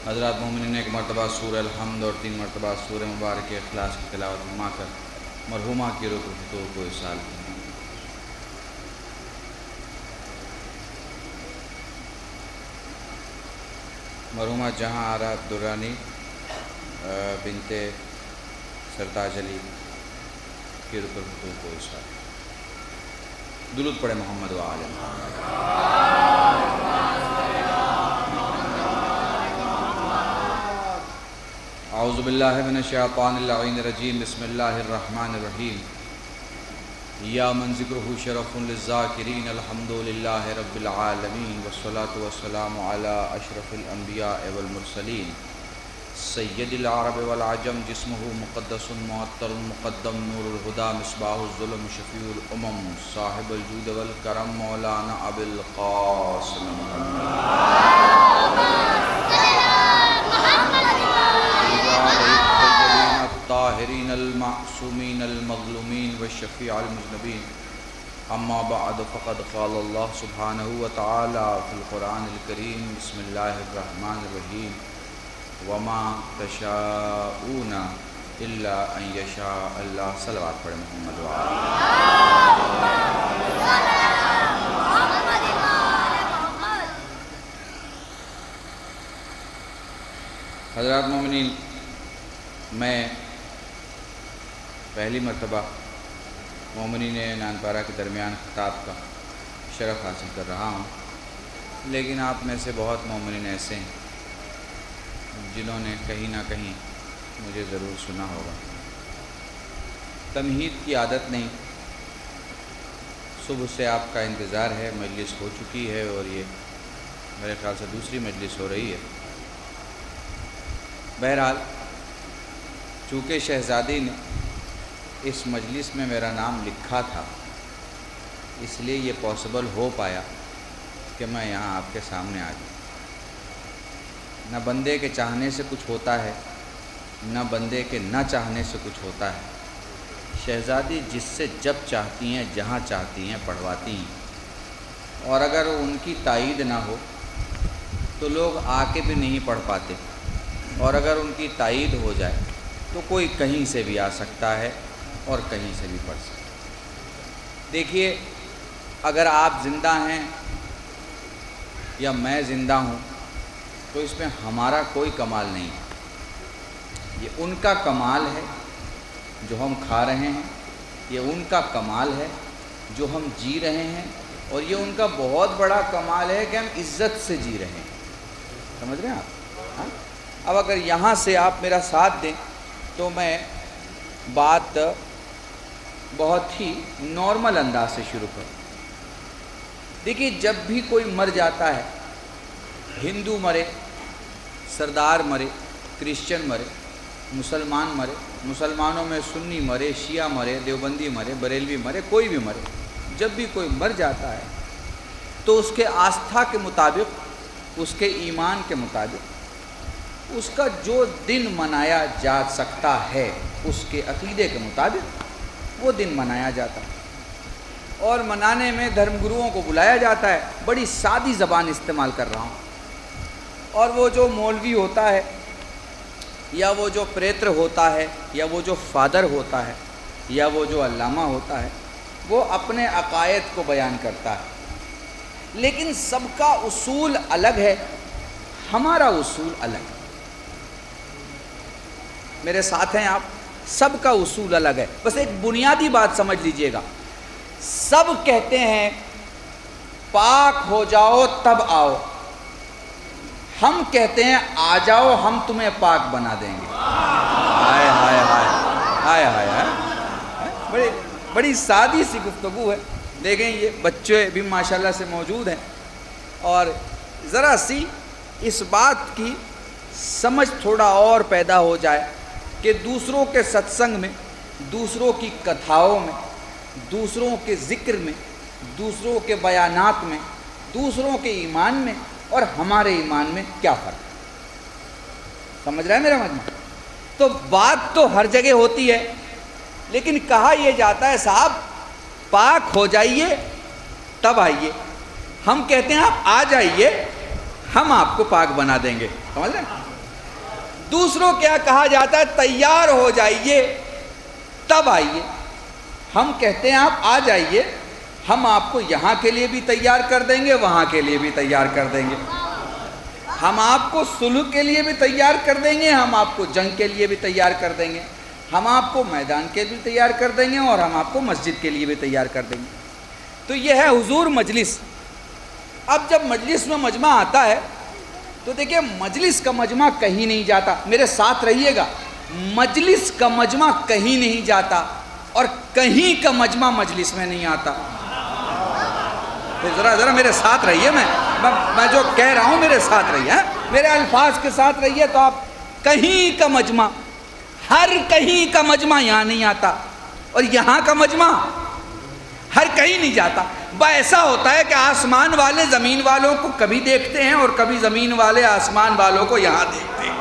حضرات مومنین نے ایک مرتبہ سورہ الحمد اور 3 مرتبہ سورہ مبارک اخلاص کی تلاوت فرما کر مرحومہ کی روح فتوح کو ارسال کیا۔ مرحومہ جہاں آرا درانی بنت سرتاج علی کی روح فتوح کو ارسال۔ درود پڑھے محمد و آل محمد۔ اعوذ باللہ من الشیطان اللعین الرجیم، بسم اللہ الرحمن الرحیم۔ یا من ذکرہ شرف للذاکرین، الحمدللہ رب العالمین، والصلاة والسلام علی اشرف الانبیاء والمرسلین، سید العرب والعجم، جسمہ مقدس معطر مقدم، نور الہدی، مصباح الظلم، شفیع الامم، صاحب الجود والکرم، مولانا ابو القاسم الطاہرین المعصومین المظلومین والشفیع المذنبین، اما بعد فقد قال اللہ سبحانہ وتعالی فی القرآن الکریم، بسم اللہ الرحمن الرحیم، وما تشاءون الا ان یشاء اللہ۔ صلوات پڑھیں محمد و حضرات مومنین، میں پہلی مرتبہ مومنین نانپارہ کے درمیان خطاب کا شرف حاصل کر رہا ہوں، لیکن آپ میں سے بہت مومنین ایسے ہیں جنہوں نے کہیں نہ کہیں مجھے ضرور سنا ہوگا۔ تمہید کی عادت نہیں، صبح سے آپ کا انتظار ہے، مجلس ہو چکی ہے اور یہ میرے خیال سے دوسری مجلس ہو رہی ہے۔ بہرحال چونکہ شہزادی نے اس مجلس میں میرا نام لکھا تھا، اس لیے یہ پاسبل ہو پایا کہ میں یہاں آپ کے سامنے آ جاؤں۔ نہ بندے کے چاہنے سے کچھ ہوتا ہے، نہ بندے کے نہ چاہنے سے کچھ ہوتا ہے۔ شہزادی جس سے جب چاہتی ہیں، جہاں چاہتی ہیں پڑھواتی ہیں، اور اگر ان کی تائید نہ ہو تو لوگ آ کے بھی نہیں پڑھ پاتے، اور اگر ان کی تائید ہو جائے تو کوئی کہیں سے بھی آ سکتا ہے اور کہیں سے بھی پڑھ سکتا ہے۔ دیکھیے، اگر آپ زندہ ہیں یا میں زندہ ہوں تو اس میں ہمارا کوئی کمال نہیں ہے۔ یہ ان کا کمال ہے جو ہم کھا رہے ہیں، یہ ان کا کمال ہے جو ہم جی رہے ہیں، اور یہ ان کا بہت بڑا کمال ہے کہ ہم عزت سے جی رہے ہیں۔ سمجھ رہے ہیں آپ؟ ہاں؟ اب اگر یہاں سے آپ میرا ساتھ دیں تو میں بات بہت ہی نارمل انداز سے شروع کروں۔ دیکھیے، جب بھی کوئی مر جاتا ہے، ہندو مرے، سردار مرے، کرسچن مرے، مسلمان مرے، مسلمانوں میں سنی مرے، شیعہ مرے، دیوبندی مرے، بریلوی مرے، کوئی بھی مرے، جب بھی کوئی مر جاتا ہے تو اس کے آستھا کے مطابق، اس کے ایمان کے مطابق، اس کا جو دن منایا جا سکتا ہے، اس کے عقیدے کے مطابق وہ دن منایا جاتا ہے، اور منانے میں دھرم گروؤں کو بلایا جاتا ہے۔ بڑی سادی زبان استعمال کر رہا ہوں، اور وہ جو مولوی ہوتا ہے، یا وہ جو پریتر ہوتا ہے، یا وہ جو فادر ہوتا ہے، یا وہ جو علامہ ہوتا ہے، وہ اپنے عقائد کو بیان کرتا ہے، لیکن سب کا اصول الگ ہے، ہمارا اصول الگ ہے۔ میرے ساتھ ہیں آپ؟ سب کا اصول الگ ہے۔ بس ایک بنیادی بات سمجھ لیجئے گا، سب کہتے ہیں پاک ہو جاؤ تب آؤ، ہم کہتے ہیں آ جاؤ ہم تمہیں پاک بنا دیں گے۔ ہائے ہائے ہائے ہائے ہائے ہائے، بڑی سادی سی گفتگو ہے۔ دیکھیں، یہ بچے بھی ماشاءاللہ سے موجود ہیں، اور ذرا سی اس بات کی سمجھ تھوڑا اور پیدا ہو جائے کہ دوسروں کے ستسنگ میں، دوسروں کی کتھاؤں میں، دوسروں کے ذکر میں، دوسروں کے بیانات میں، دوسروں کے ایمان میں اور ہمارے ایمان میں کیا فرق ہے۔ سمجھ رہے ہیں میرا مطلب؟ تو بات تو ہر جگہ ہوتی ہے، لیکن کہا یہ جاتا ہے صاحب پاک ہو جائیے تب آئیے، ہم کہتے ہیں آپ آ جائیے ہم آپ کو پاک بنا دیں گے. سمجھ رہے ہیں؟ دوسروں کیا کہا جاتا ہے تیار ہو جائیے تب آئیے. ہم کہتے ہیں آپ آ جائیے, ہم آپ کو یہاں کے لیے بھی تیار کر دیں گے, وہاں کے لیے بھی تیار کر دیں گے. ہم آپ کو صلح کے لیے بھی تیار کر دیں گے, ہم آپ کو جنگ کے لیے بھی تیار کر دیں گے, ہم آپ کو میدان کے بھی تیار کر دیں گے, اور ہم آپ کو مسجد کے لیے بھی تیار کر دیں گے. تو یہ ہے حضور مجلس. اب جب مجلس میں مجمع آتا ہے تو دیکھیں مجلس کا مجمع کہیں نہیں جاتا, میرے ساتھ رہیے گا, مجلس کا مجمع کہیں نہیں جاتا اور کہیں کا مجمع مجلس میں نہیں آتا. ذرا میرے ساتھ رہیے, میں جو کہہ رہا ہوں میرے ساتھ رہیے, میرے الفاظ کے ساتھ رہیے. تو آپ کہیں کا مجمع, ہر کہیں کا مجمع یہاں نہیں آتا, اور یہاں کا مجمع ہر کہیں نہیں جاتا. ایسا ہوتا ہے کہ آسمان والے زمین والوں کو کبھی دیکھتے ہیں اور کبھی زمین والے آسمان والوں کو یہاں دیکھتے ہیں.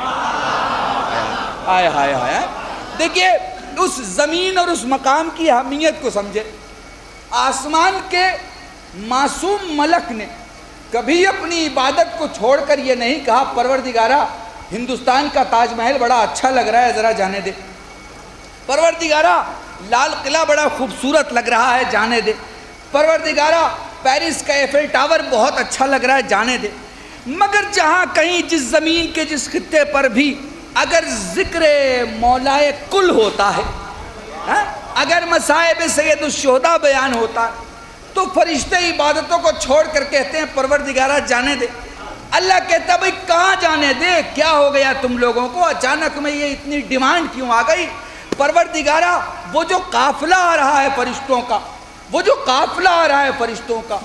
ہائے ہائے ہائے. دیکھیے اس زمین اور اس مقام کی اہمیت کو سمجھے. آسمان کے معصوم ملک نے کبھی اپنی عبادت کو چھوڑ کر یہ نہیں کہا پروردگارہ ہندوستان کا تاج محل بڑا اچھا لگ رہا ہے ذرا جانے دے, پروردگارہ لال قلعہ بڑا خوبصورت لگ رہا ہے جانے دے, پروردگارہ پیرس کا ایفل ٹاور بہت اچھا لگ رہا ہے جانے دے. مگر جہاں کہیں جس زمین کے جس خطے پر بھی اگر ذکر مولائے کل ہوتا ہے, اگر مصائب سید الشہداء بیان ہوتا ہے, تو فرشتے عبادتوں کو چھوڑ کر کہتے ہیں پروردگارہ جانے دے. اللہ کہتا بھئی کہاں جانے دے, کیا ہو گیا تم لوگوں کو, اچانک میں یہ اتنی ڈیمانڈ کیوں آ گئی. پروردگارہ وہ جو قافلہ آ رہا ہے فرشتوں کا, وہ جو قافلہ آ رہا ہے فرشتوں کا,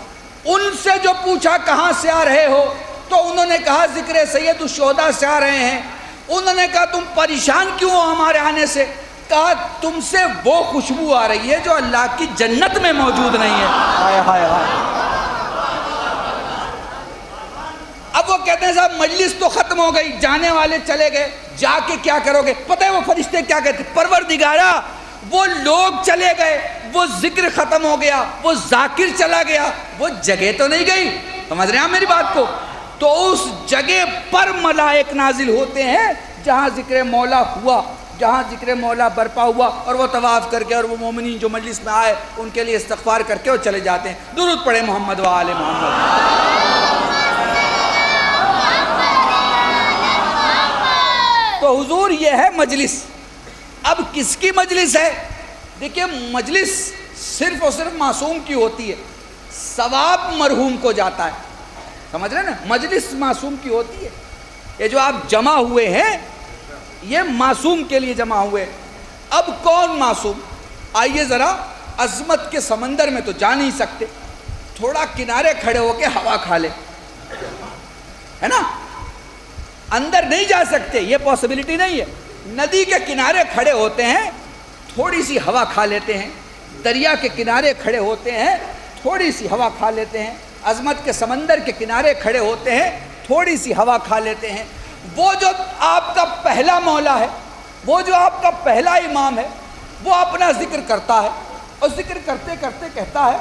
ان سے جو پوچھا کہاں سے آ رہے ہو تو انہوں نے کہا ذکر سید الشہداء سے آ رہے ہیں. انہوں نے کہا تم پریشان کیوں ہو ہمارے آنے سے, کہا تم سے وہ خوشبو آ رہی ہے جو اللہ کی جنت میں موجود نہیں ہے. ہائے ہائے ہائے. اب وہ کہتے ہیں صاحب مجلس تو ختم ہو گئی, جانے والے چلے گئے, جا کے کیا کرو گے؟ پتہ ہے وہ فرشتے کیا کہتے ہیں, پروردگارہ وہ لوگ چلے گئے, وہ ذکر ختم ہو گیا, وہ ذاکر چلا گیا, وہ جگہ تو نہیں گئی. سمجھ رہے ہیں آپ میری بات کو؟ تو اس جگہ پر ملائک نازل ہوتے ہیں جہاں ذکر مولا ہوا, جہاں ذکر مولا برپا ہوا, اور وہ طواف کر کے اور وہ مومنین جو مجلس میں آئے ان کے لیے استغفار کر کے وہ چلے جاتے ہیں. درود پڑھے محمد و آل محمد. تو حضور یہ ہے مجلس. اب کس کی مجلس ہے؟ دیکھیں مجلس صرف اور صرف معصوم کی ہوتی ہے, ثواب مرحوم کو جاتا ہے. سمجھ رہے ہیں نا, مجلس معصوم کی ہوتی ہے. یہ جو آپ جمع ہوئے ہیں یہ معصوم کے لیے جمع ہوئے. اب کون معصوم؟ آئیے ذرا, عظمت کے سمندر میں تو جا نہیں سکتے, تھوڑا کنارے کھڑے ہو کے ہوا کھا لے, ہے نا, اندر نہیں جا سکتے, یہ پاسبلٹی نہیں ہے. ندی کے کنارے کھڑے ہوتے ہیں, تھوڑی سی ہوا کھا لیتے ہیں, دریا کے کنارے کھڑے ہوتے ہیں, تھوڑی سی ہوا کھا لیتے ہیں, عظمت کے سمندر کے کنارے کھڑے ہوتے ہیں, تھوڑی سی ہوا کھا لیتے ہیں. وہ جو آپ کا پہلا مولا ہے, وہ جو آپ کا پہلا امام ہے, وہ اپنا ذکر کرتا ہے, اور ذکر کرتے کرتے کہتا ہے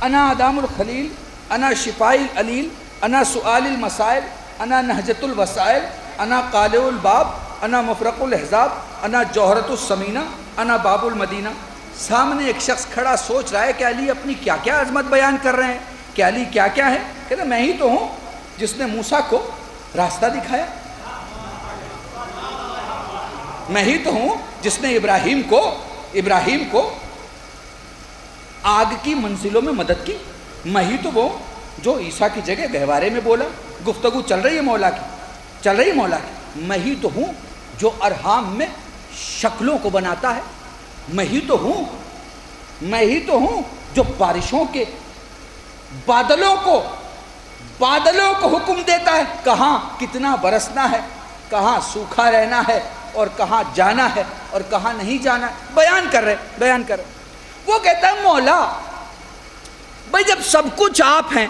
انا ادام الخلیل, انا شفائی العلیل, انا سؤال المسائل, انا نہجت الوسائل, انا قالع الباب, انا مفرق الاحزاب, انا جوہرۃ السمینہ, انا باب المدینہ. سامنے ایک شخص کھڑا سوچ رہا ہے کہ علی اپنی کیا کیا عظمت بیان کر رہے ہیں, کہ علی کیا کیا ہے. کہتے ہیں میں ہی تو ہوں جس نے موسیٰ کو راستہ دکھایا, میں ہی تو ہوں جس نے ابراہیم کو آگ کی منزلوں میں مدد کی, میں ہی تو وہ جو عیسیٰ کی جگہ گہوارے میں بولا. گفتگو چل رہی ہے مولا کی, میں ہی تو ہوں جو ارحام میں شکلوں کو بناتا ہے, میں ہی تو ہوں جو بارشوں کے بادلوں کو حکم دیتا ہے کہاں کتنا برسنا ہے, کہاں سوکھا رہنا ہے, اور کہاں جانا ہے اور کہاں نہیں جانا ہے. بیان کر رہے. وہ کہتا ہے مولا بھائی جب سب کچھ آپ ہیں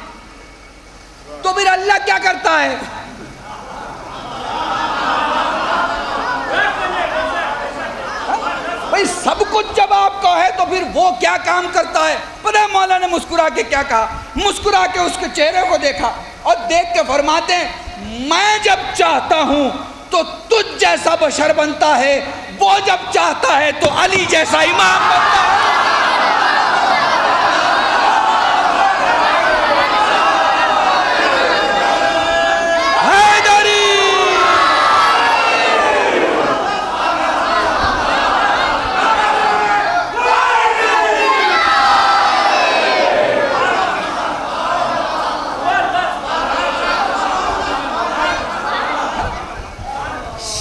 تو پھر اللہ کیا کرتا ہے؟ بھائی سب کچھ جب آپ کا ہے تو پھر وہ کیا کام کرتا ہے؟ پتہ ہے مولا نے مسکرا کے کیا کہا؟ مسکرا کے اس کے چہرے کو دیکھا اور دیکھ کے فرماتے ہیں میں جب چاہتا ہوں تو تجھ جیسا بشر بنتا ہے، وہ جب چاہتا ہے تو علی جیسا امام بنتا ہے۔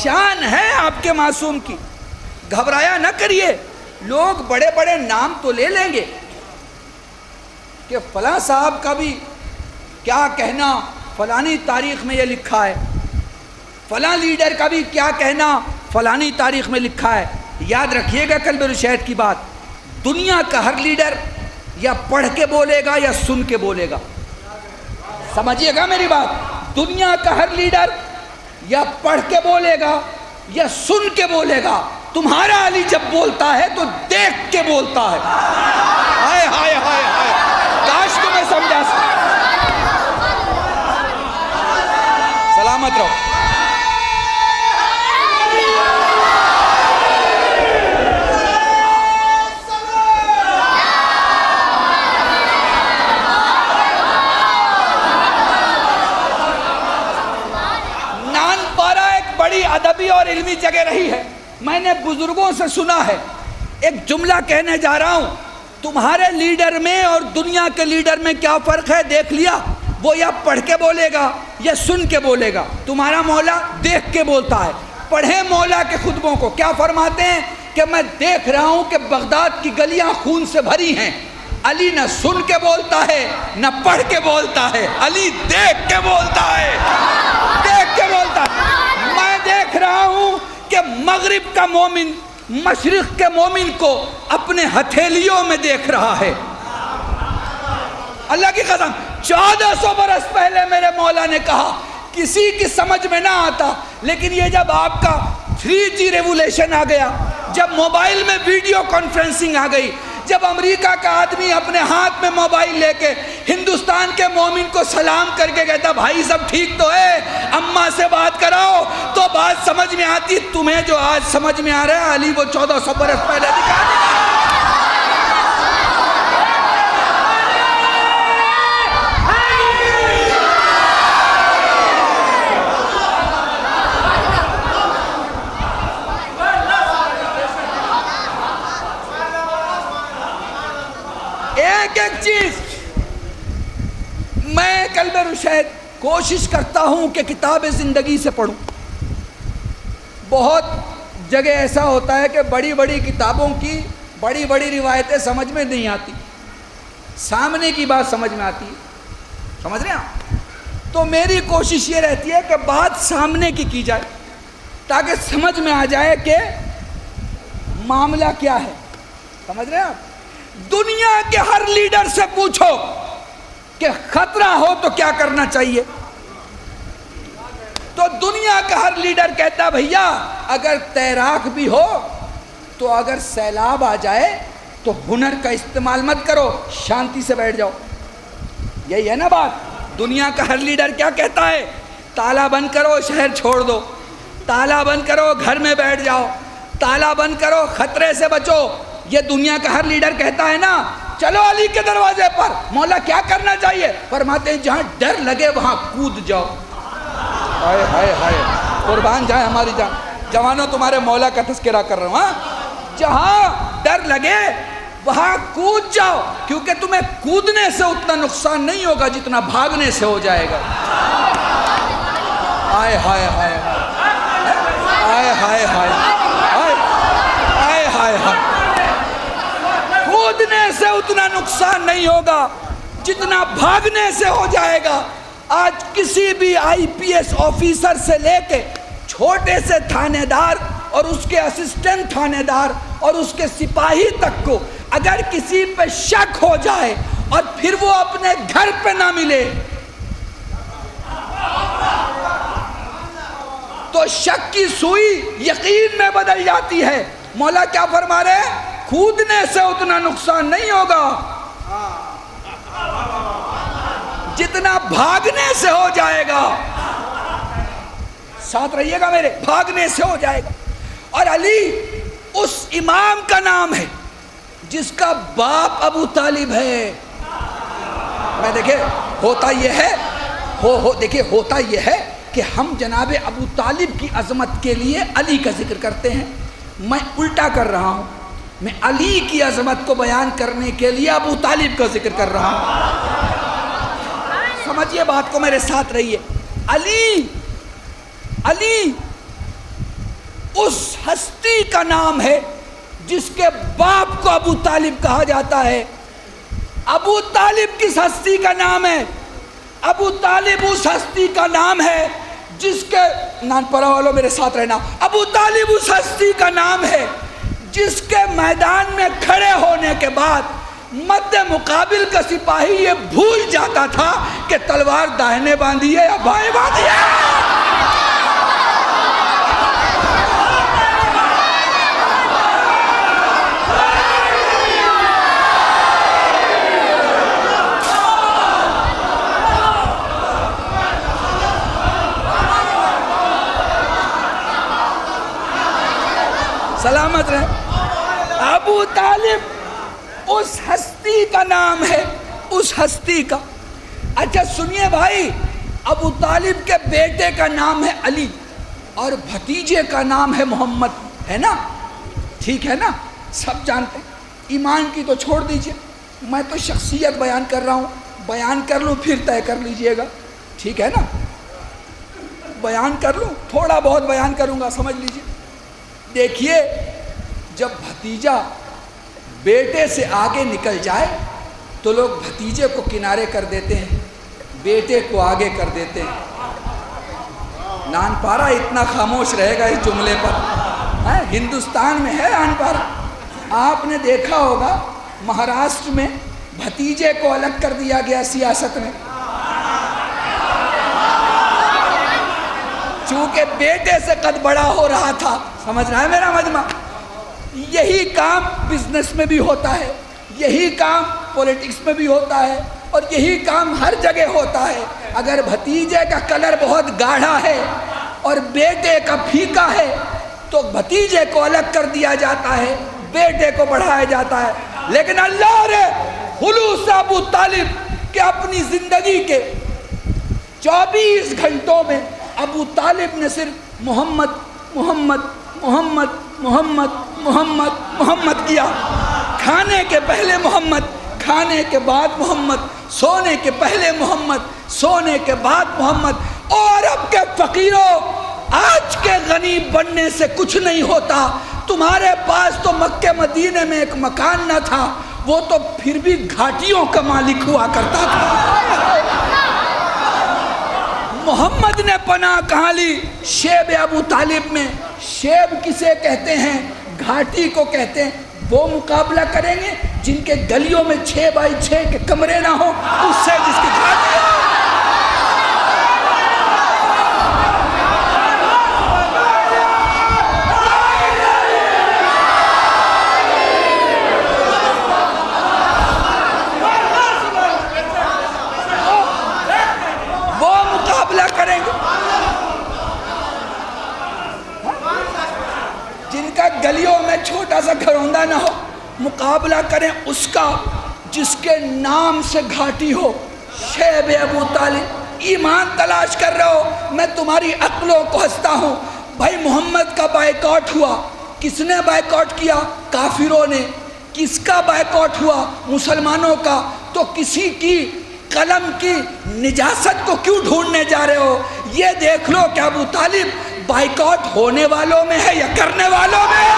شان ہے آپ کے معصوم کی، گھبرایا نہ کریے۔ لوگ بڑے بڑے نام تو لے لیں گے کہ فلاں صاحب کا بھی کیا کہنا، فلانی تاریخ میں یہ لکھا ہے، فلاں لیڈر کا بھی کیا کہنا، فلانی تاریخ میں لکھا ہے۔ یاد رکھیے گا قلب رشید کی بات، دنیا کا ہر لیڈر یا پڑھ کے بولے گا یا سن کے بولے گا۔ سمجھیے گا میری بات، دنیا کا ہر لیڈر یا پڑھ کے بولے گا یا سن کے بولے گا۔ تمہارا علی جب بولتا ہے تو دیکھ کے بولتا ہے۔ ہائے ہائے ہائے ہائے، کاش تمہیں سمجھا سکتا۔ سلامت رہو۔ بڑی ادبی اور علمی جگہ رہی ہے، میں نے بزرگوں سے سنا ہے۔ ایک جملہ کہنے جا رہا ہوں، تمہارے لیڈر میں اور دنیا کے لیڈر میں کیا فرق ہے دیکھ لیا؟ وہ یا پڑھ کے بولے گا یا سن کے بولے گا۔ تمہارا مولا دیکھ کے بولتا ہے۔ پڑھیں مولا کے خطبوں کو، کیا فرماتے ہیں کہ میں دیکھ رہا ہوں کہ بغداد کی گلیاں خون سے بھری ہیں۔ علی نہ سن کے بولتا ہے نہ پڑھ کے بولتا ہے، علی دیکھ کے بولتا ہے، دیکھ کے بولتا ہے۔ میں دیکھ رہا ہوں کہ مغرب کا مومن مشرق کے مومن کو اپنے ہتھیلیوں میں دیکھ رہا ہے۔ اللہ کی قسم، 1400 برس پہلے میرے مولا نے کہا، کسی کی سمجھ میں نہ آتا، لیکن یہ جب آپ کا 3G ریولیشن آ گیا، جب موبائل میں ویڈیو کانفرنسنگ آ گئی، جب امریکہ کا آدمی اپنے ہاتھ میں موبائل لے کے ہندوستان کے مومن کو سلام کر کے کہتا بھائی سب ٹھیک تو ہے، اماں سے بات کراؤ، تو بات سمجھ میں آتی۔ تمہیں جو آج سمجھ میں آ رہا ہے، علی وہ 1400 برس پہلے دکھا دیا۔ ایک چیز میں قلب رشید کوشش کرتا ہوں کہ کتاب زندگی سے پڑھوں۔ بہت جگہ ایسا ہوتا ہے کہ بڑی بڑی کتابوں کی بڑی بڑی روایتیں سمجھ میں نہیں آتی، سامنے کی بات سمجھ میں آتی ہے، سمجھ رہے ہیں آپ؟ تو میری کوشش یہ رہتی ہے کہ بات سامنے کی جائے تاکہ سمجھ میں آ جائے کہ معاملہ کیا ہے، سمجھ رہے ہیں آپ؟ دنیا کے ہر لیڈر سے پوچھو کہ خطرہ ہو تو کیا کرنا چاہیے، تو دنیا کا ہر لیڈر کہتا بھیا اگر تیراک بھی ہو تو اگر سیلاب آ جائے تو ہنر کا استعمال مت کرو، شانتی سے بیٹھ جاؤ۔ یہی ہے نا بات۔ دنیا کا ہر لیڈر کیا کہتا ہے؟ تالا بند کرو، شہر چھوڑ دو، تالا بند کرو، گھر میں بیٹھ جاؤ، تالا بند کرو، خطرے سے بچو۔ یہ دنیا کا ہر لیڈر کہتا ہے نا۔ چلو علی کے دروازے پر، مولا کیا کرنا چاہیے؟ فرماتے ہیں جہاں ڈر لگے وہاں کود جاؤ۔ ہائے ہائے ہائے، قربان جائے ہماری جان، جوانوں تمہارے مولا کا تذکرہ کر رہا ہوں۔ ہاں، جہاں ڈر لگے وہاں کود جاؤ، کیونکہ تمہیں کودنے سے اتنا نقصان نہیں ہوگا جتنا بھاگنے سے ہو جائے گا۔ ہائے ہائے ہائے ہائے ہائے ہائے ہائے ہائے ہائے، کودنے سے اتنا نقصان نہیں ہوگا جتنا بھاگنے سے ہو جائے گا۔ آج کسی بھی IPS آفیسر سے لے کے چھوٹے سے تھانے دار اور اس کے اسسٹنٹ تھانے دار اور اس کے سپاہی تک کو اگر کسی پہ شک ہو جائے اور پھر وہ اپنے گھر پہ نہ ملے تو شک کی سوئی یقین میں بدل جاتی ہے۔ مولا کیا فرما رہے ہیں؟ کودنے سے اتنا نقصان نہیں ہوگا جتنا بھاگنے سے ہو جائے گا۔ ساتھ رہیے گا میرے، بھاگنے سے ہو جائے گا۔ اور علی اس امام کا نام ہے جس کا باپ ابو طالب ہے۔ میں دیکھیں ہوتا یہ ہے دیکھیں ہوتا یہ ہے کہ ہم جناب ابو طالب کی عظمت کے لیے علی کا ذکر کرتے ہیں، میں الٹا کر رہا ہوں، میں علی کی عظمت کو بیان کرنے کے لیے ابو طالب کا ذکر کر رہا ہوں۔ سمجھیے بات کو، میرے ساتھ رہیے۔ علی اس ہستی کا نام ہے جس کے باپ کو ابو طالب کہا جاتا ہے۔ ابو طالب کس ہستی کا نام ہے؟ ابو طالب اس ہستی کا نام ہے جس کے نان پڑھا والوں میرے ساتھ رہنا، ابو طالب اس ہستی کا نام ہے جس کے میدان میں کھڑے ہونے کے بعد مد مقابل کا سپاہی یہ بھول جاتا تھا کہ تلوار داہنے باندھی ہے یا بائیں باندھی ہے۔ سلامت رہے۔ ابو طالب اس ہستی کا نام ہے، اس ہستی کا۔ اچھا سنیے بھائی، ابو طالب کے بیٹے کا نام ہے علی اور بھتیجے کا نام ہے محمد، ہے نا؟ ٹھیک ہے نا؟ سب جانتے ہیں۔ ایمان کی تو چھوڑ دیجئے، میں تو شخصیت بیان کر رہا ہوں، بیان کر لوں پھر طے کر لیجئے گا، ٹھیک ہے نا؟ بیان کر لوں، تھوڑا بہت بیان کروں گا، سمجھ لیجئے۔ دیکھیے جب بھتیجا بیٹے سے آگے نکل جائے تو لوگ بھتیجے کو کنارے کر دیتے ہیں، بیٹے کو آگے کر دیتے ہیں۔ نان پارا اتنا خاموش رہے گا اس جملے پر، ہندوستان میں ہے نان پارا۔ آپ نے دیکھا ہوگا مہاراشٹر میں بھتیجے کو الگ کر دیا گیا سیاست میں، چونکہ بیٹے سے قد بڑا ہو رہا تھا۔ سمجھ رہا ہے میرا مجمع؟ یہی کام بزنس میں بھی ہوتا ہے، یہی کام پولیٹکس میں بھی ہوتا ہے، اور یہی کام ہر جگہ ہوتا ہے۔ اگر بھتیجے کا کلر بہت گاڑھا ہے اور بیٹے کا پھیکا ہے تو بھتیجے کو الگ کر دیا جاتا ہے، بیٹے کو بڑھایا جاتا ہے۔ لیکن اللہ نے خلوص ابو طالب کہ اپنی زندگی کے 24 گھنٹوں میں ابو طالب نے صرف محمد محمد محمد محمد محمد محمد کیا۔ کھانے کے پہلے محمد، کھانے کے بعد محمد، سونے کے پہلے محمد، سونے کے بعد محمد۔ اور اب کے فقیروں، آج کے غنی بننے سے کچھ نہیں ہوتا۔ تمہارے پاس تو مکہ مدینے میں ایک مکان نہ تھا، وہ تو پھر بھی گھاٹیوں کا مالک ہوا کرتا تھا۔ محمد نے پناہ کہاں لی؟ شیب ابو طالب میں۔ شیب کسے کہتے ہیں؟ گھاٹی کو کہتے ہیں۔ وہ مقابلہ کریں گے جن کے گلیوں میں 6x6 کے کمرے نہ ہوں اس سے جس کی گھاٹی ہے۔ وہ مقابلہ کریں گے جن کا گلیوں میں چھوٹا سا گھروندہ نہ ہو، مقابلہ کریں اس کا جس کے نام سے گھاٹی ہو۔ شیب ابو طالب، ایمان تلاش کر رہے ہو، میں تمہاری عقلوں کو ہنستا ہوں۔ بھائی محمد کا بائیکاٹ ہوا، کس نے بائیکاٹ کیا؟ کافروں نے۔ کس کا بائیکاٹ ہوا؟ مسلمانوں کا۔ تو کسی کی قلم کی نجاست کو کیوں ڈھونڈنے جا رہے ہو؟ یہ دیکھ لو کہ ابو طالب بائیکاٹ ہونے والوں میں ہے یا کرنے والوں میں؟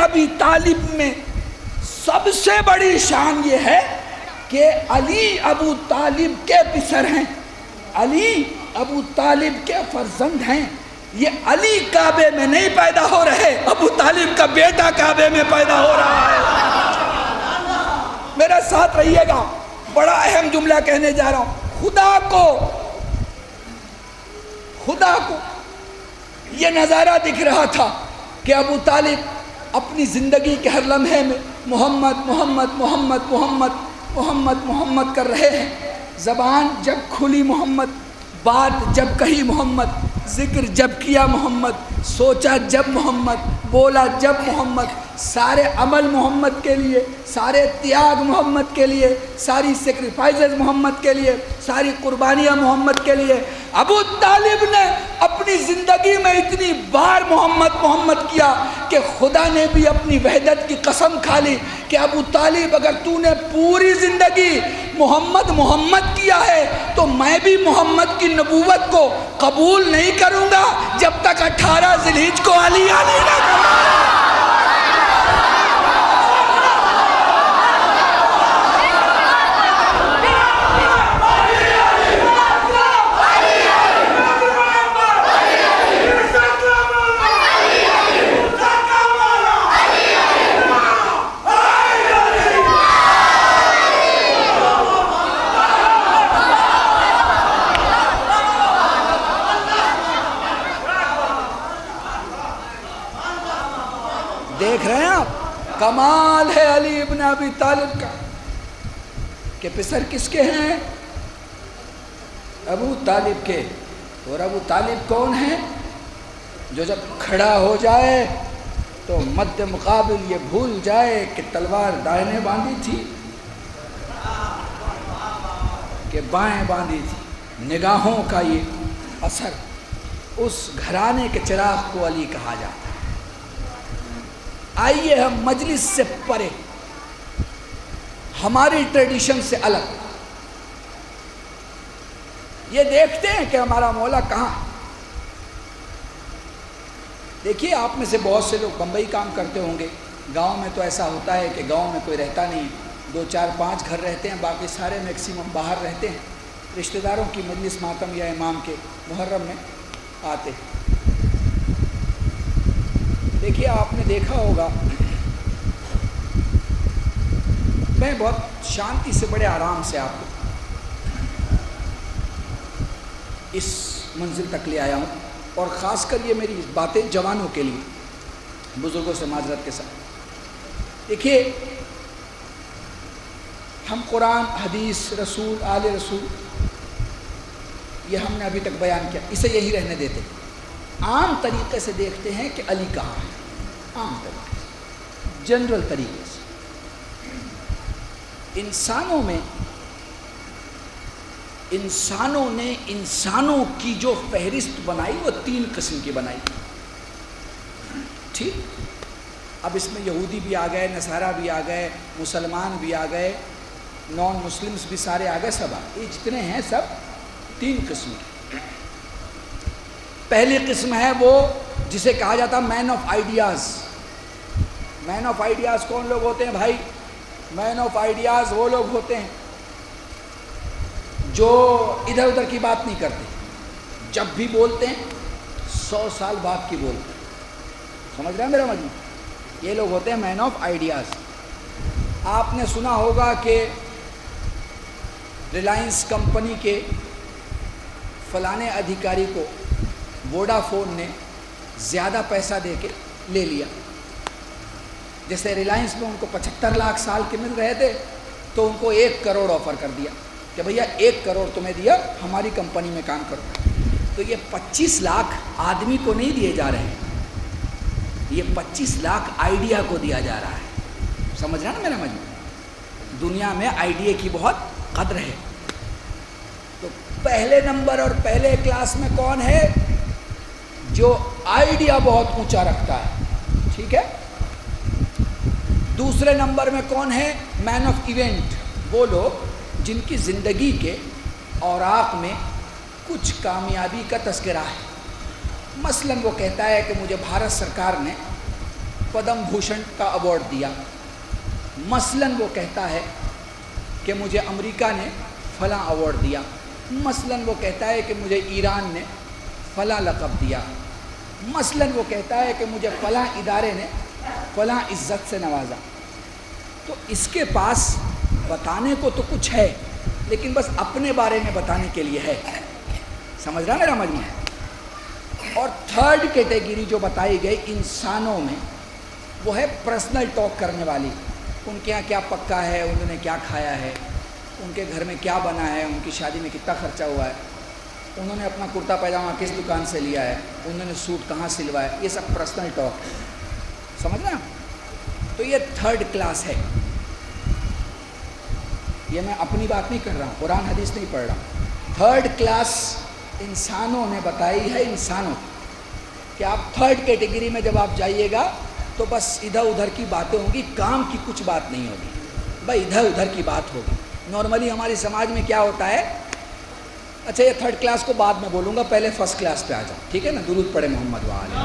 ابی طالب میں سب سے بڑی شان یہ ہے کہ علی ابو طالب کے پسر ہیں، علی ابو طالب کے فرزند ہیں. یہ علی کعبے میں نہیں پیدا ہو رہے، ابو طالب کا بیٹا کعبے میں پیدا ہو رہا ہے. میرا ساتھ رہیے گا، بڑا اہم جملہ کہنے جا رہا ہوں. خدا کو یہ نظارہ دکھ رہا تھا کہ ابو طالب اپنی زندگی کے ہر لمحے میں محمد محمد محمد محمد محمد محمد کر رہے ہیں. زبان جب کھلی محمد، بات جب کہی محمد، ذکر جب کیا محمد، سوچا جب محمد، بولا جب محمد، سارے عمل محمد کے لیے، سارے تیاگ محمد کے لیے، ساری سیکریفائسز محمد کے لیے، ساری قربانیاں محمد کے لیے. ابو طالب نے اپنی زندگی میں اتنی بار محمد محمد کیا کہ خدا نے بھی اپنی وحدت کی قسم کھا لی کہ ابو طالب اگر تو نے پوری زندگی محمد محمد کیا ہے تو میں بھی محمد کی نبوت کو قبول نہیں کروں گا جب تک 18 ذی الحجہ کو علی علی نہ کروں. دیکھ رہے ہیں آپ، کمال ہے علی ابن ابی طالب کا کہ پسر کس کے ہیں؟ ابو طالب کے. اور ابو طالب کون ہیں؟ جو جب کھڑا ہو جائے تو مد مقابل یہ بھول جائے کہ تلوار دائیں باندھی تھی کہ بائیں باندھی تھی. نگاہوں کا یہ اثر، اس گھرانے کے چراغ کو علی کہا جاتا ہے. آئیے ہم مجلس سے پرے، ہماری ٹریڈیشن سے الگ یہ دیکھتے ہیں کہ ہمارا مولا کہاں. دیکھیے آپ میں سے بہت سے لوگ بمبئی کام کرتے ہوں گے. گاؤں میں تو ایسا ہوتا ہے کہ گاؤں میں کوئی رہتا نہیں، 2 4 5 گھر رہتے ہیں، باقی سارے میکسیمم باہر رہتے ہیں. رشتہ داروں کی مجلس ماتم یا امام کے محرم میں آتے ہیں. دیکھیے آپ نے دیکھا ہوگا، میں بہت شانتی سے بڑے آرام سے آپ کو اس منزل تک لے آیا ہوں، اور خاص کر یہ میری باتیں جوانوں کے لیے، بزرگوں سے معذرت کے ساتھ. دیکھیے ہم قرآن، حدیث، رسول، آل رسول، یہ ہم نے ابھی تک بیان کیا، اسے یہی رہنے دیتے. عام طریقے سے دیکھتے ہیں کہ علی کہاں ہے. عام طریقے سے، جنرل طریقے سے. انسانوں نے انسانوں کی جو فہرست بنائی وہ 3 قسم کی بنائی. ٹھیک، اب اس میں یہودی بھی آ گئے، نصارہ بھی آ گئے، مسلمان بھی آ گئے، نان مسلمس بھی سارے آ گئے، سب یہ جتنے ہیں سب 3 قسم کے. پہلی قسم ہے وہ جسے کہا جاتا man of ideas. Man of ideas کون لوگ ہوتے ہیں بھائی؟ مین آف آئیڈیاز وہ لوگ ہوتے ہیں جو ادھر ادھر کی بات نہیں کرتے، جب بھی بولتے ہیں 100 سال بعد کی بولتے ہیں. سمجھ رہے ہیں میرا مجموع؟ یہ لوگ ہوتے ہیں مین آف آئیڈیاز. آپ نے سنا ہوگا کہ ریلائنس کمپنی کے فلانے ادھیکاری کو ووڈا فون نے زیادہ پیسہ دے کے لے لیا. جیسے ریلائنس میں ان کو 75 لاکھ سال کے مل رہے تھے تو ان کو 1 کروڑ آفر کر دیا کہ بھیا 1 کروڑ تمہیں دیا، ہماری کمپنی میں کام کرو. تو یہ 25 لاکھ آدمی کو نہیں دیے جا رہے ہیں، یہ 25 لاکھ آئیڈیا کو دیا جا رہا ہے. سمجھ رہا نا میرا مجموع؟ دنیا میں آئیڈیا کی بہت قدر ہے. تو پہلے نمبر اور پہلے کلاس میں کون ہے؟ جو آئیڈیا بہت اونچا رکھتا ہے. ٹھیک ہے. دوسرے نمبر میں کون ہے؟ مین آف ایونٹ. وہ لوگ جن کی زندگی کے اوراق میں کچھ کامیابی کا تذکرہ ہے. مثلاً وہ کہتا ہے کہ مجھے بھارت سرکار نے پدم بھوشن کا ایوارڈ دیا. مثلاً وہ کہتا ہے کہ مجھے امریکہ نے فلاں ایوارڈ دیا، مثلاً وہ کہتا ہے کہ مجھے ایران نے فلاں لقب دیا، مثلاً وہ کہتا ہے کہ مجھے فلاں ادارے نے فلاں عزت سے نوازا، تو اس کے پاس بتانے کو تو کچھ ہے لیکن بس اپنے بارے میں بتانے کے لیے ہے. سمجھ رہا میرا مجموعہ؟ اور تھرڈ کیٹیگری جو بتائی گئی انسانوں میں وہ ہے پرسنل ٹاک کرنے والی. ان کے یہاں کیا پکا ہے، انہوں نے کیا کھایا ہے، ان کے گھر میں کیا بنا ہے، ان کی شادی میں کتنا خرچہ ہوا ہے، انہوں نے اپنا کرتا پائجامہ کس دکان سے لیا ہے، انہوں نے سوٹ کہاں سلوایا ہے، یہ سب پرسنل ٹاک ہے. سمجھ رہے ہیں؟ تو یہ تھرڈ کلاس ہے. یہ میں اپنی بات نہیں کر رہا ہوں، قرآن حدیث نہیں پڑھ رہا ہوں. تھرڈ کلاس انسانوں نے بتائی ہے انسانوں کہ آپ تھرڈ کیٹیگری میں جب آپ جائیے گا تو بس ادھر ادھر کی باتیں ہوں گی، کام کی کچھ بات نہیں ہوگی، بھائی ادھر ادھر کی بات ہوگی. نارملی ہمارے سماج میں کیا ہوتا ہے، اچھا یہ تھرڈ کلاس کو بعد میں بولوں گا، پہلے فرسٹ کلاس پہ آ جاؤ، ٹھیک ہے نا؟ درود پڑھے محمد وآلہ.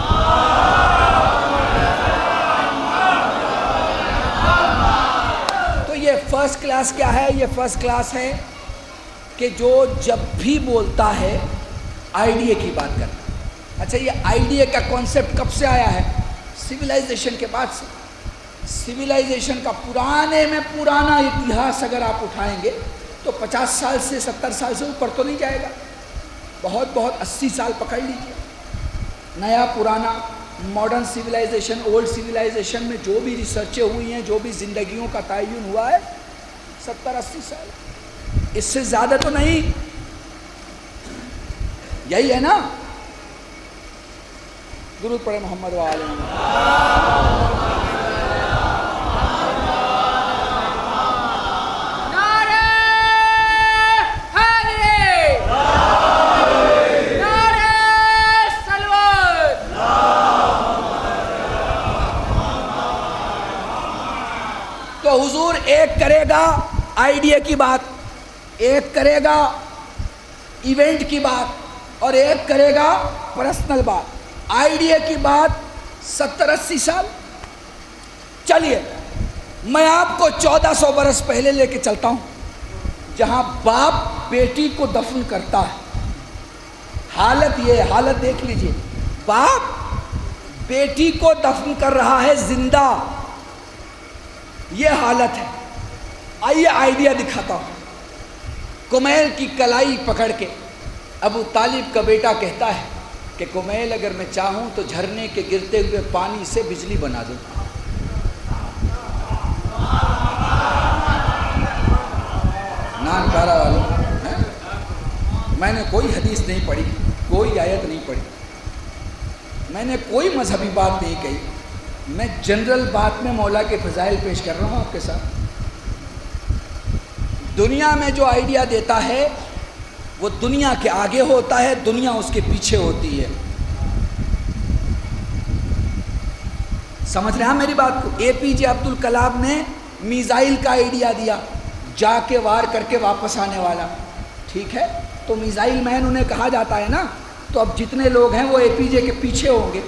تو یہ فرسٹ کلاس کیا ہے؟ یہ فرسٹ کلاس ہے کہ جو جب بھی بولتا ہے آئیڈیا کی بات کرتا ہے. اچھا یہ آئیڈیا کا کانسیپٹ کب سے آیا ہے؟ سویلائزیشن کے بعد سے. سویلائزیشن کا پرانے میں پرانا اتہاس اگر آپ اٹھائیں گے تو 50 سال سے 70 سال سے اوپر تو نہیں جائے گا، بہت بہت 80 سال پکڑ لیجیے. نیا پرانا ماڈرن سویلائزیشن اولڈ سویلائزیشن میں جو بھی ریسرچیں ہوئی ہیں، جو بھی زندگیوں کا تعین ہوا ہے، 70-80 سال، اس سے زیادہ تو نہیں. یہی ہے نا؟ درود پڑھے محمد وآلہ محمد. تو حضور ایک کرے گا آئیڈیا کی بات، ایک کرے گا ایونٹ کی بات، اور ایک کرے گا پرسنل بات. آئیڈیا کی بات 70-80 سال. چلیے میں آپ کو 1400 برس پہلے لے کے چلتا ہوں، جہاں باپ بیٹی کو دفن کرتا ہے. حالت یہ، حالت دیکھ لیجئے، باپ بیٹی کو دفن کر رہا ہے زندہ، یہ حالت ہے. آئیے آئیڈیا دکھاتا ہوں. کمیل کی کلائی پکڑ کے ابو طالب کا بیٹا کہتا ہے کہ کمیل اگر میں چاہوں تو جھرنے کے گرتے ہوئے پانی سے بجلی بنا دوں. نانکارا والوں، میں نے کوئی حدیث نہیں پڑھی، کوئی آیت نہیں پڑھی، میں نے کوئی مذہبی بات نہیں کہی، میں جنرل بات میں مولا کے فضائل پیش کر رہا ہوں آپ کے ساتھ. دنیا میں جو آئیڈیا دیتا ہے وہ دنیا کے آگے ہوتا ہے، دنیا اس کے پیچھے ہوتی ہے. سمجھ رہے ہیں میری بات کو؟ اے پی جے عبد الکلام نے میزائل کا آئیڈیا دیا، جا کے وار کر کے واپس آنے والا، ٹھیک ہے؟ تو میزائل مین انہیں کہا جاتا ہے نا. تو اب جتنے لوگ ہیں وہ اے پی جے کے پیچھے ہوں گے،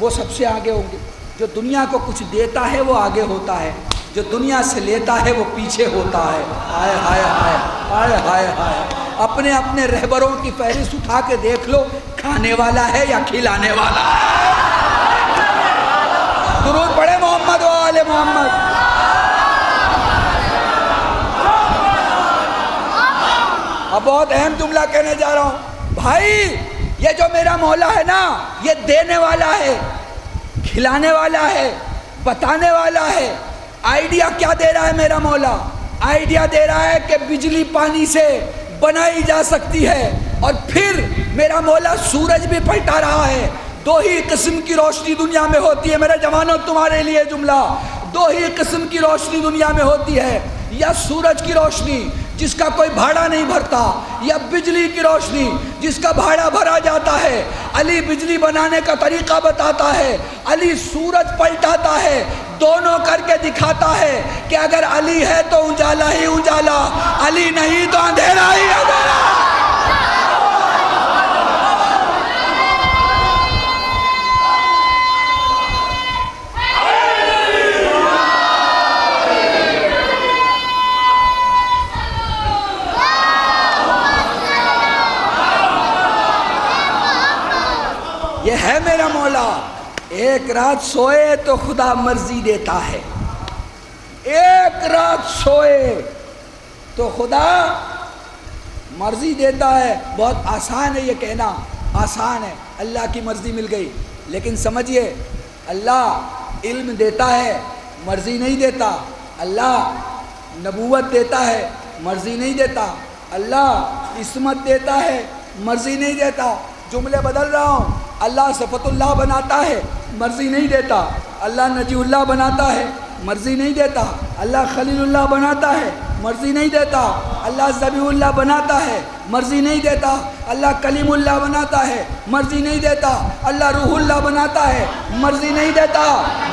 وہ سب سے آگے ہوں گے. جو دنیا کو کچھ دیتا ہے وہ آگے ہوتا ہے، جو دنیا سے لیتا ہے وہ پیچھے ہوتا ہے. ہائے ہائے ہائے ہائے ہائے ہائے. اپنے اپنے رہبروں کی فہرست اٹھا کے دیکھ لو، کھانے والا ہے یا کھلانے والا ہے. درود پڑھے محمد و آل محمد. اب بہت اہم جملہ کہنے جا رہا ہوں بھائی. یہ جو میرا مولا ہے نا، یہ دینے والا ہے، کھلانے والا ہے، بتانے والا ہے. آئیڈیا کیا دے رہا ہے میرا مولا؟ آئیڈیا دے رہا ہے کہ بجلی پانی سے بنائی جا سکتی ہے. اور پھر میرا مولا سورج بھی پلٹا رہا ہے. دو ہی قسم کی روشنی دنیا میں ہوتی ہے میرے جوانوں، تمہارے لیے جملہ. دو ہی قسم کی روشنی دنیا میں ہوتی ہے، یا سورج کی روشنی جس کا کوئی بھاڑا نہیں بھرتا، یا بجلی کی روشنی جس کا بھاڑا بھرا جاتا ہے. علی بجلی بنانے کا طریقہ بتاتا ہے، علی سورج پلٹاتا ہے، دونوں کر کے دکھاتا ہے کہ اگر علی ہے تو اجالا ہی اجالا، علی نہیں تو اندھیرا ہی اندھیرا. یہ ہے میرا مولا. ایک رات سوئے تو خدا مرضی دیتا ہے. ایک رات سوئے تو خدا مرضی دیتا ہے. بہت آسان ہے یہ کہنا، آسان ہے، اللہ کی مرضی مل گئی. لیکن سمجھیے، اللہ علم دیتا ہے، مرضی نہیں دیتا. اللہ نبوت دیتا ہے، مرضی نہیں دیتا. اللہ عصمت دیتا ہے، مرضی نہیں دیتا. جملے بدل رہا ہوں. اللہ صفت اللہ بناتا ہے، مرضی نہیں دیتا. اللہ نجی اللہ بناتا ہے، مرضی نہیں دیتا. اللہ خلیل اللہ بناتا ہے، مرضی نہیں دیتا. اللہ ذبیح اللہ بناتا ہے، مرضی نہیں دیتا. اللہ کلیم اللہ بناتا ہے، مرضی نہیں دیتا. اللہ روح اللہ بناتا ہے، مرضی نہیں دیتا.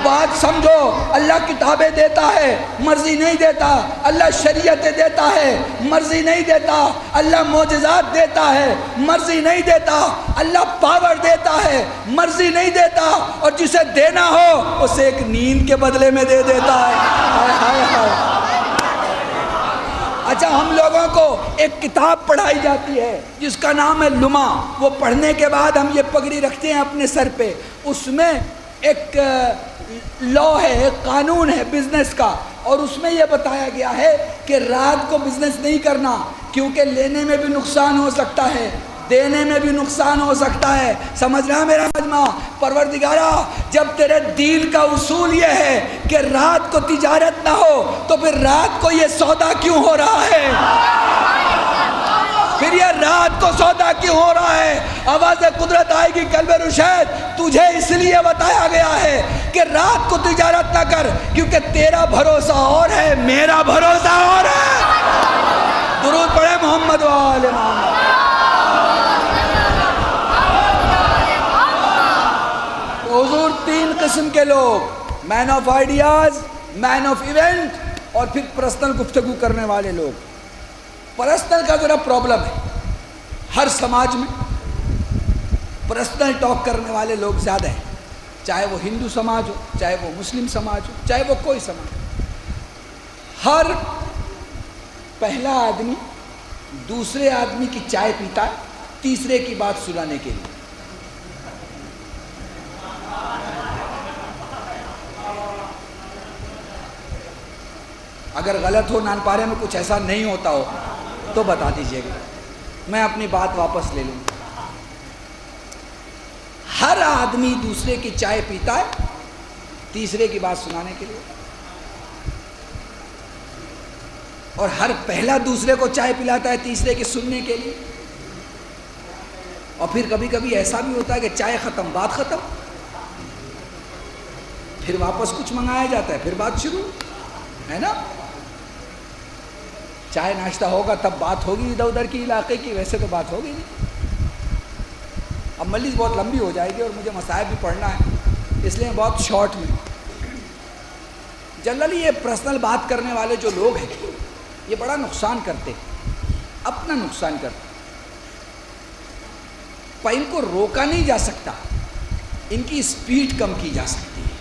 بات سمجھو، اللہ کتابیں دیتا ہے، مرضی نہیں دیتا. اللہ شریعتیں دیتا ہے، مرضی نہیں دیتا. اللہ معجزات دیتا ہے، مرضی نہیں دیتا. اللہ پاور دیتا ہے، مرضی نہیں دیتا. اور جسے دینا ہو اسے ایک نیند کے بدلے میں دے دیتا ہے. ہائے ہائے ہائے. اچھا، ہم لوگوں کو ایک کتاب پڑھائی جاتی ہے جس کا نام ہے لما. وہ پڑھنے کے بعد ہم یہ پگڑی رکھتے ہیں اپنے سر پہ. اس میں ایک لا ہے، ایک قانون ہے بزنس کا، اور اس میں یہ بتایا گیا ہے کہ رات کو بزنس نہیں کرنا، کیونکہ لینے میں بھی نقصان ہو سکتا ہے، دینے میں بھی نقصان ہو سکتا ہے. سمجھ رہا میرا مجمع؟ پروردگارا، جب تیرے دین کا اصول یہ ہے کہ رات کو تجارت نہ ہو، تو پھر رات کو یہ سودا کیوں ہو رہا ہے؟ پھر یہ رات کو سودا کیوں ہو رہا ہے؟ آواز قدرت آئے گی قلب رشید. تجھے اس لیے بتایا گیا ہے کہ رات کو تجارت نہ کر، کیونکہ تیرا بھروسہ اور ہے، میرا بھروسہ اور ہے. درود پڑھے محمد و آل محمد. حضور تین قسم کے لوگ، man of ideas, man of event, اور پھر پرسنل گفتگو کرنے والے لوگ. پرسنل کا ذرا پرابلم ہے. ہر سماج میں پرسنل ٹاک کرنے والے لوگ زیادہ ہیں، چاہے وہ ہندو سماج ہو، چاہے وہ مسلم سماج ہو، چاہے وہ کوئی سماج ہو. ہر پہلا آدمی دوسرے آدمی کی چائے پیتا ہے تیسرے کی بات سنانے کے لیے. اگر غلط ہو، نان پارے میں کچھ ایسا نہیں ہوتا ہو تو بتا دیجئے گا، میں اپنی بات واپس لے لوں. ہر آدمی دوسرے کی چائے پیتا ہے تیسرے کی بات سنانے کے لیے، اور ہر پہلا دوسرے کو چائے پلاتا ہے تیسرے کی سننے کے لیے. اور پھر کبھی کبھی ایسا بھی ہوتا ہے کہ چائے ختم، بات ختم، پھر واپس کچھ منگایا جاتا ہے، پھر بات شروع، ہے نا؟ چائے ناشتہ ہوگا تب بات ہوگی ادھر ادھر کی علاقے کی، ویسے تو بات ہوگی نہیں. اب مجلس بہت لمبی ہو جائے گی اور مجھے مصائب بھی پڑھنا ہے، اس لیے بہت شارٹ میں. جنرلی یہ پرسنل بات کرنے والے جو لوگ ہیں یہ بڑا نقصان کرتے، اپنا نقصان کرتے. پر ان کو روکا نہیں جا سکتا، ان کی سپیڈ کم کی جا سکتی ہے،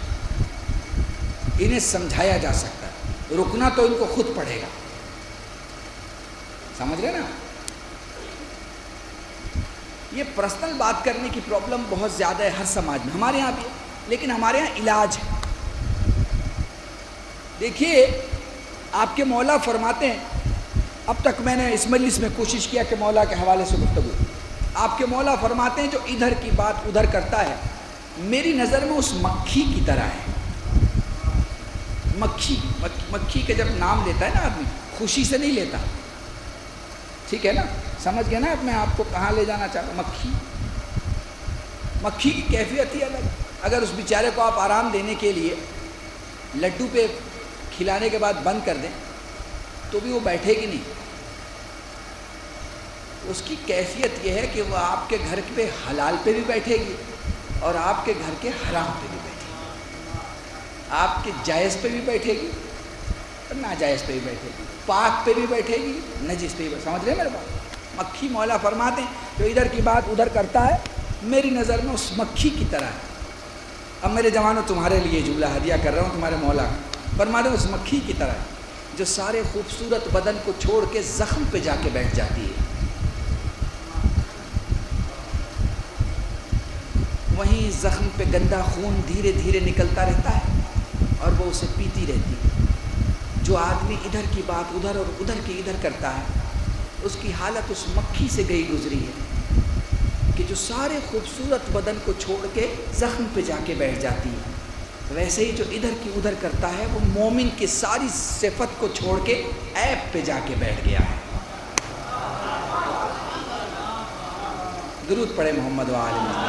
انہیں سمجھایا جا سکتا ہے. رکنا تو ان کو خود پڑے گا. سمجھ رہے نا؟ یہ پرسنل بات کرنے کی پرابلم بہت زیادہ ہے ہر سماج میں، ہمارے یہاں بھی ہے، لیکن ہمارے یہاں علاج ہے. دیکھیے، آپ کے مولا فرماتے ہیں، اب تک میں نے اس مجلس میں کوشش کیا کہ مولا کے حوالے سے گفتگو. آپ کے مولا فرماتے ہیں جو ادھر کی بات ادھر کرتا ہے، میری نظر میں اس مکھی کی طرح ہے. مکھی کے جب نام لیتا ہے نا آدمی، خوشی سے نہیں لیتا، ٹھیک ہے نا؟ سمجھ گئے نا؟ اب میں آپ کو کہاں لے جانا چاہتا ہوں. مکھی کی کیفیت ہی الگ. اگر اس بیچارے کو آپ آرام دینے کے لیے لڈو پہ کھلانے کے بعد بند کر دیں تو بھی وہ بیٹھے گی نہیں. اس کی کیفیت یہ ہے کہ وہ آپ کے گھر پہ حلال پہ بھی بیٹھے گی اور آپ کے گھر کے حرام پہ بھی بیٹھے گی، آپ کے جائز پہ بھی بیٹھے گی اور ناجائز پہ بھی بیٹھے گی، پاک پہ بھی بیٹھے گی، نجس پہ بھی. سمجھ رہے میرے بات؟ مکھی مولا فرماتے ہیں جو ادھر کی بات ادھر کرتا ہے، میری نظر میں اس مکھی کی طرح ہے. اب میرے جوانوں تمہارے لیے جملہ ہدیہ کر رہا ہوں تمہارے مولا، فرماتے ہیں اس مکھی کی طرح ہے جو سارے خوبصورت بدن کو چھوڑ کے زخم پہ جا کے بیٹھ جاتی ہے. وہیں زخم پہ گندا خون دھیرے دھیرے نکلتا رہتا ہے اور وہ اسے پیتی رہتی ہے۔ جو آدمی ادھر کی بات ادھر اور ادھر کی ادھر کرتا ہے، اس کی حالت اس مکھی سے گئی گزری ہے کہ جو سارے خوبصورت بدن کو چھوڑ کے زخم پہ جا کے بیٹھ جاتی ہے۔ ویسے ہی جو ادھر کی ادھر کرتا ہے وہ مومن کی ساری صفت کو چھوڑ کے عیب پہ جا کے بیٹھ گیا ہے۔ درود پڑھے محمد و آل محمد۔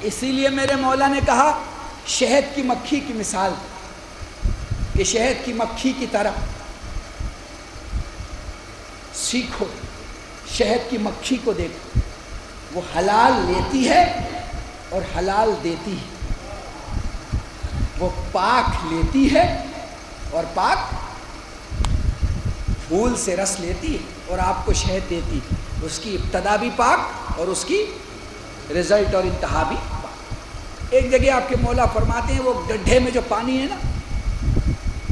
اسی لیے میرے مولا نے کہا شہد کی مکھی کی مثال کہ شہد کی مکھی کی طرح سیکھو، شہد کی مکھی کو دیکھو، وہ حلال لیتی ہے اور حلال دیتی ہے، وہ پاک لیتی ہے اور پاک پھول سے رس لیتی ہے اور آپ کو شہد دیتی ہے۔ اس کی ابتدا بھی پاک اور اس کی رزلٹ اور انتہا بھی پاک۔ ایک جگہ آپ کے مولا فرماتے ہیں وہ گڈھے میں جو پانی ہے نا،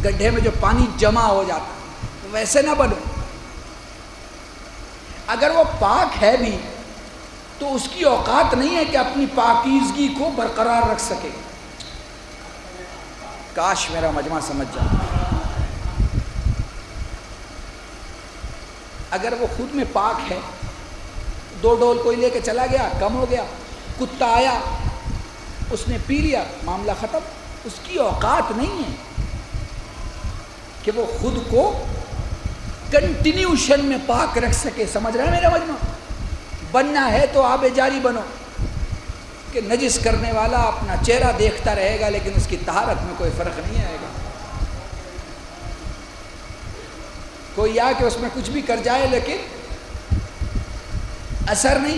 گڈھے میں جو پانی جمع ہو جاتا ہے ویسے نہ بنو۔ اگر وہ پاک ہے بھی تو اس کی اوقات نہیں ہے کہ اپنی پاکیزگی کو برقرار رکھ سکے۔ کاش میرا مجمع سمجھ جائے۔ اگر وہ خود میں پاک ہے، دو ڈول کوئی لے کے چلا گیا، کم ہو گیا، کتا آیا اس نے پی لیا، معاملہ ختم۔ اس کی اوقات نہیں ہے کہ وہ خود کو کنٹینیوشن میں پاک رکھ سکے۔ سمجھ رہے ہیں میرا مجمع؟ بننا ہے تو آب جاری بنو کہ نجس کرنے والا اپنا چہرہ دیکھتا رہے گا لیکن اس کی طہارت میں کوئی فرق نہیں آئے گا۔ کوئی آ کہ اس میں کچھ بھی کر جائے لیکن اثر نہیں۔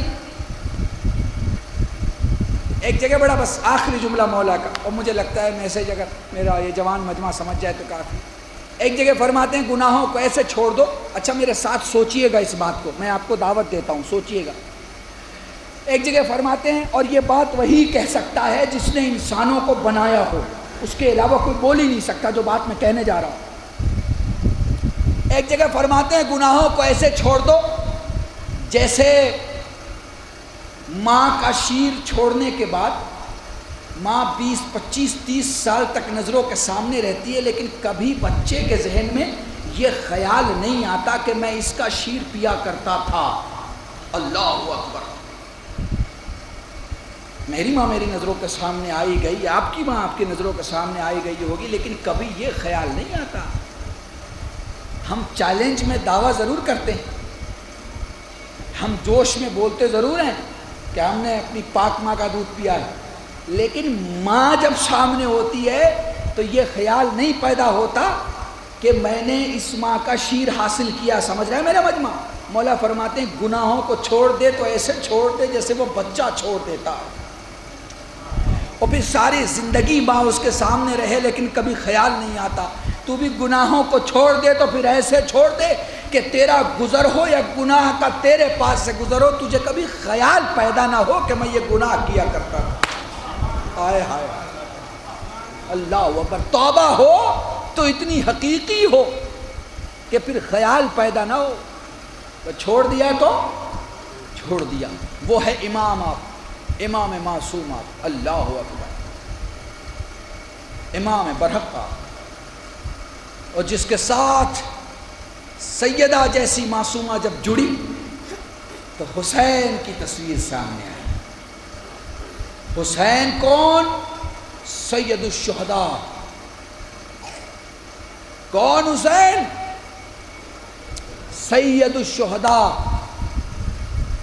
ایک جگہ بڑا بس آخری جملہ مولا کا، اور مجھے لگتا ہے میسج اگر میرا یہ جوان مجمع سمجھ جائے تو کافی۔ ایک جگہ فرماتے ہیں گناہوں کو ایسے چھوڑ دو۔ اچھا میرے ساتھ سوچئے گا اس بات کو، میں آپ کو دعوت دیتا ہوں، سوچئے گا۔ ایک جگہ فرماتے ہیں اور یہ بات وہی کہہ سکتا ہے جس نے انسانوں کو بنایا ہو، اس کے علاوہ کوئی بول ہی نہیں سکتا جو بات میں کہنے جا رہا ہوں۔ ایک جگہ فرماتے ہیں گناہوں کو ایسے چھوڑ دو جیسے ماں کا شیر چھوڑنے کے بعد ماں 20, 25, 30 سال تک نظروں کے سامنے رہتی ہے لیکن کبھی بچے کے ذہن میں یہ خیال نہیں آتا کہ میں اس کا شیر پیا کرتا تھا۔ اللہ اکبر۔ میری ماں میری نظروں کے سامنے آئی گئی، آپ کی ماں آپ کی نظروں کے سامنے آئی گئی ہوگی لیکن کبھی یہ خیال نہیں آتا۔ ہم چیلنج میں دعویٰ ضرور کرتے ہیں، ہم جوش میں بولتے ضرور ہیں کہ ہم نے اپنی پاک ماں کا دودھ پیا ہے، لیکن ماں جب سامنے ہوتی ہے تو یہ خیال نہیں پیدا ہوتا کہ میں نے اس ماں کا شیر حاصل کیا۔ سمجھ رہے ہیں میرا مجمع؟ مولا فرماتے ہیں گناہوں کو چھوڑ دے تو ایسے چھوڑ دے جیسے وہ بچہ چھوڑ دیتا، اور پھر ساری زندگی ماں اس کے سامنے رہے لیکن کبھی خیال نہیں آتا۔ تو بھی گناہوں کو چھوڑ دے تو پھر ایسے چھوڑ دے کہ تیرا گزر ہو یا گناہ کا تیرے پاس سے گزر ہو، تجھے کبھی خیال پیدا نہ ہو کہ میں یہ گناہ کیا کرتا تھا۔ آئے ہائے اللہ اکبر۔ توبہ ہو تو اتنی حقیقی ہو کہ پھر خیال پیدا نہ ہو۔ تو چھوڑ دیا تو چھوڑ دیا۔ وہ ہے امام آپ، امام معصوم آپ، اللہ اکبر، امام برحق آپ، اور جس کے ساتھ سیدہ جیسی معصومہ جب جڑی تو حسین کی تصویر سامنے آئی۔ حسین کون؟ سید الشہداء۔ کون حسین؟ سید الشہداء۔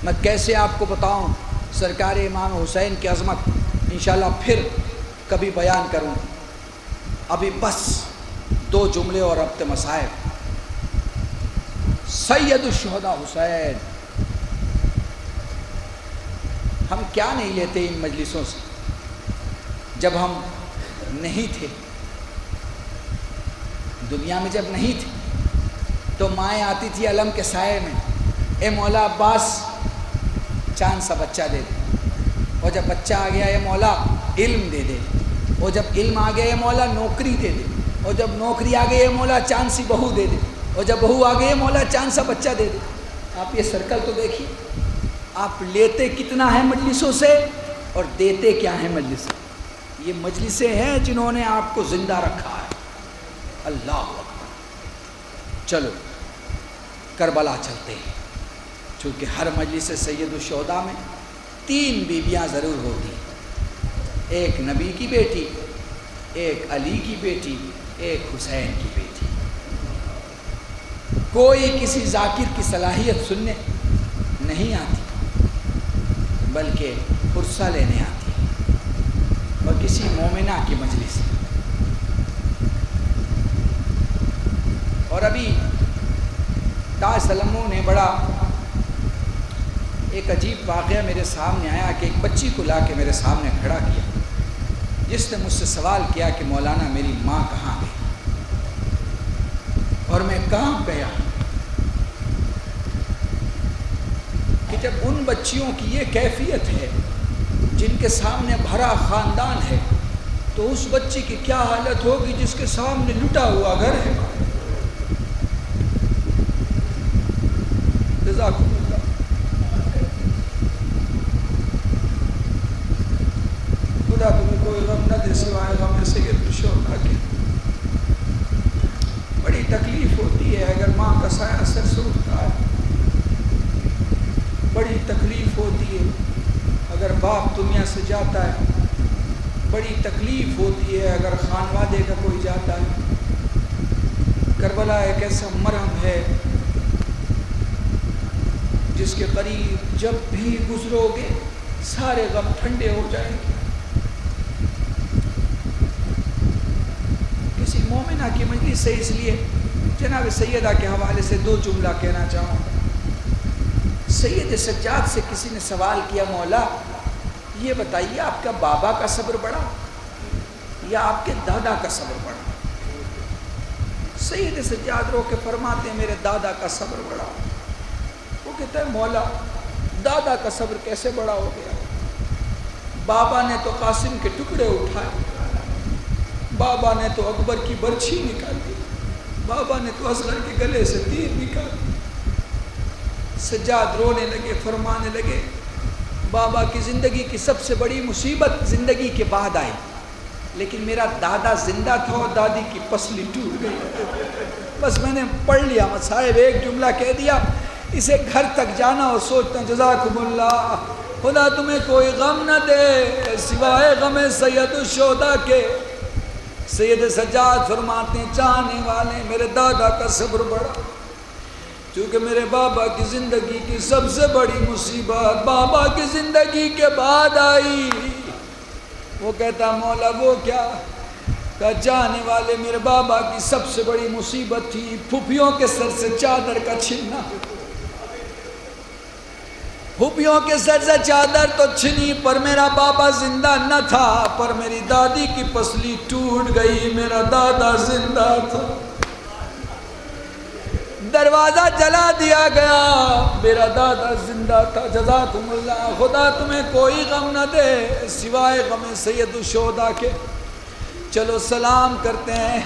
میں کیسے آپ کو بتاؤں سرکار امام حسین کی عظمت، انشاءاللہ پھر کبھی بیان کروں۔ ابھی بس 2 جملے اور ربط مصائب۔ سید الشہداء حسین، ہم کیا نہیں لیتے ان مجلسوں سے؟ جب ہم نہیں تھے دنیا میں، جب نہیں تھے تو مائیں آتی تھی علم کے سائے میں، اے مولا عباس چاند سا بچہ دے دے، اور جب بچہ آ گیا اے مولا علم دے دے، اور جب علم آ گیا اے مولا نوکری دے دے، اور جب نوکری آ گئی اے مولا چاند سی بہو دے دے، اور جب بہو آ گئی اے مولا چاند سا بچہ دے دے۔ آپ یہ سرکل تو دیکھیے، آپ لیتے کتنا ہے مجلسوں سے اور دیتے کیا ہے مجلس سے۔ یہ مجلسیں ہیں جنہوں نے آپ کو زندہ رکھا ہے۔ اللہ اکبر۔ چلو کربلا چلتے ہیں، چونکہ ہر مجلس سید الشہداء میں 3 بیویاں ضرور ہوتی ہیں، ایک نبی کی بیٹی، ایک علی کی بیٹی، ایک حسین کی بیٹی۔ کوئی کسی ذاکر کی صلاحیت سننے نہیں آتی، بلکہ پرسہ لینے آتی ہے، اور کسی مومنہ کی مجلس۔ اور ابھی تاج سلموں نے بڑا ایک عجیب واقعہ میرے سامنے آیا کہ ایک بچی کو لا کے میرے سامنے کھڑا کیا، جس نے مجھ سے سوال کیا کہ مولانا میری ماں کہاں گئی؟ اور میں کہاں گیا کہ جب ان بچیوں کی یہ کیفیت ہے جن کے سامنے بھرا خاندان ہے، تو اس بچی کی کیا حالت ہوگی جس کے سامنے لٹا ہوا گھر ہے۔ جزاکم اللہ۔ خدا تمہیں کوئی غم نہ دے سوائے غم سید الشہداء کے۔ بڑی تکلیف ہوتی ہے اگر ماں کا سایہ سر سے اٹھتا ہے، بڑی تکلیف ہوتی ہے اگر باپ دنیا سے جاتا ہے، بڑی تکلیف ہوتی ہے اگر خانوادے کا کوئی جاتا ہے۔ کربلا ایک ایسا مرہم ہے جس کے قریب جب بھی گزرو گے سارے غم ٹھنڈے ہو جائیں گے۔ کسی مومنہ کی مجلس سے اس لیے جناب سیدہ کے حوالے سے 2 جملہ کہنا چاہوں گا۔ سید سجاد سے کسی نے سوال کیا، مولا یہ بتائیے آپ کا بابا کا صبر بڑا یا آپ کے دادا کا صبر بڑا؟ سید سجاد رو کے فرماتے ہیں میرے دادا کا صبر بڑا۔ وہ کہتا ہے مولا دادا کا صبر کیسے بڑا ہو گیا؟ بابا نے تو قاسم کے ٹکڑے اٹھائے، بابا نے تو اکبر کی برچھی نکالی، بابا نے تو اصغر کے گلے سے تیر نکالی۔ سجاد رونے لگے، فرمانے لگے بابا کی زندگی کی سب سے بڑی مصیبت زندگی کے بعد آئی، لیکن میرا دادا زندہ تھا اور دادی کی پسلی ٹوٹ گئی۔ بس میں نے پڑھ لیا صاحب، ایک جملہ کہہ دیا، اسے گھر تک جانا اور سوچتا ہوں جزاکم اللہ، خدا تمہیں کوئی غم نہ دے سوائے غم سید الشہداء کے۔ سید سجاد فرماتے ہیں چاہنے والے میرے دادا کا صبر بڑا، چونکہ میرے بابا کی زندگی کی سب سے بڑی مصیبت بابا کی زندگی کے بعد آئی۔ وہ کہتا مولا وہ کیا؟ کہا جانے والے میرے بابا کی سب سے بڑی مصیبت تھی پھوپھیوں کے سر سے چادر کا چھننا۔ پھوپھیوں کے سر سے چادر تو چھنی پر میرا بابا زندہ نہ تھا، پر میری دادی کی پسلی ٹوٹ گئی، میرا دادا زندہ تھا۔ دروازہ جلا دیا گیا، میرا دادا زندہ تھا۔ جزاکم اللہ، خدا تمہیں کوئی غم نہ دے سوائے غم سید الشہداء کے۔ چلو سلام کرتے ہیں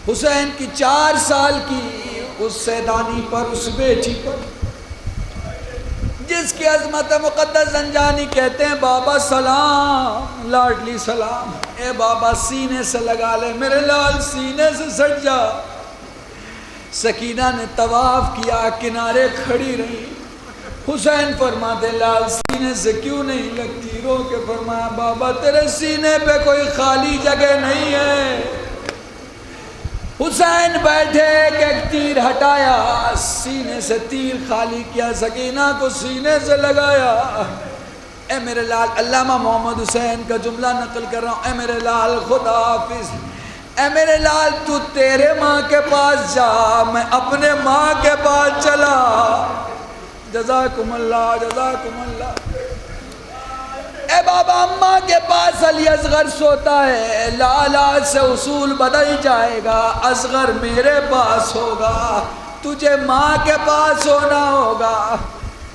حسین کی 4 سال کی اس سیدانی پر، اس بیٹی پر جس کی عظمت مقدس زنجانی کہتے ہیں بابا سلام، لاڈلی سلام، اے بابا سینے سے لگا لے میرے لال، سینے سے سٹ جا۔ سکینہ نے طواف کیا، کنارے کھڑی رہی۔ حسین فرماتے لال سینے سے کیوں نہیں لگتی؟ رو کے فرمایا بابا تیرے سینے پہ کوئی خالی جگہ نہیں ہے۔ حسین بیٹھے ایک تیر ہٹایا، سینے سے تیر خالی کیا، سکینہ کو سینے سے لگایا۔ اے میرے لال، علامہ محمد حسین کا جملہ نقل کر رہا ہوں، اے میرے لال خدا حافظ، اے میرے لال تو تیرے ماں کے پاس جا، میں اپنے ماں کے پاس چلا۔ جزاکم اللہ، جزاکم اللہ۔ اے بابا اماں کے پاس علی اصغر سوتا ہے، لالا سے اصول بدل جائے گا، اصغر میرے پاس ہوگا، تجھے ماں کے پاس ہونا ہوگا۔